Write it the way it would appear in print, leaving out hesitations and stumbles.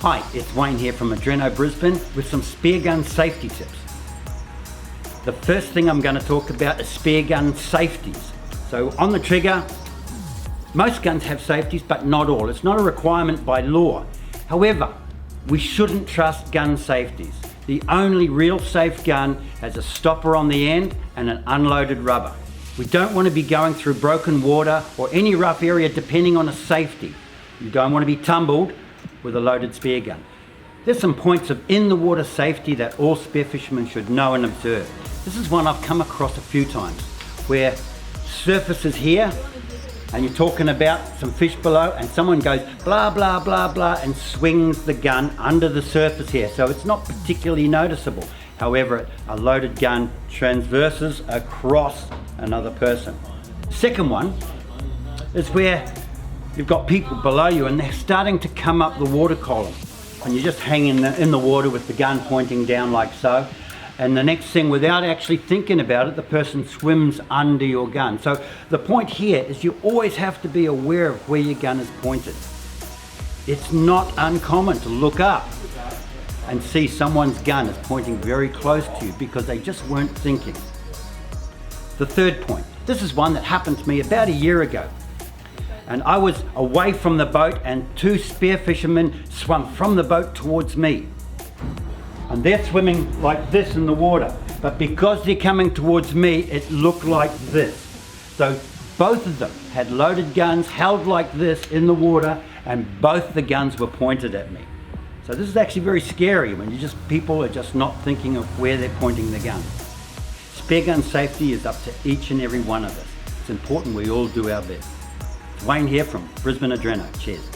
Hi, it's Wayne here from Adreno, Brisbane with some Speargun safety tips. The first thing I'm going to talk about is Speargun safeties. So on the trigger, most guns have safeties, but not all. It's not a requirement by law. However, we shouldn't trust gun safeties. The only real safe gun has a stopper on the end and an unloaded rubber. We don't want to be going through broken water or any rough area depending on a safety. You don't want to be tumbled with a loaded spear gun. There's some points of in the water safety that all spearfishermen should know and observe. This is one I've come across a few times, where surface is here and you're talking about some fish below and someone goes blah blah blah blah and swings the gun under the surface here, so it's not particularly noticeable. However, a loaded gun transverses across another person. Second one is where you've got people below you and they're starting to come up the water column and you're just hanging in the water with the gun pointing down like so, and the next thing, without actually thinking about it, the person swims under your gun. So the point here is you always have to be aware of where your gun is pointed. It's not uncommon to look up and see someone's gun is pointing very close to you because they just weren't thinking. The third point, this is one that happened to me about a year ago. And I was away from the boat and two spear fishermen swam from the boat towards me. And they're swimming like this in the water. But because they're coming towards me, it looked like this. So both of them had loaded guns held like this in the water, and both the guns were pointed at me. So this is actually very scary when people are just not thinking of where they're pointing the gun. Spear gun safety is up to each and every one of us. It's important we all do our best. Wayne here from Brisbane Adreno. Cheers.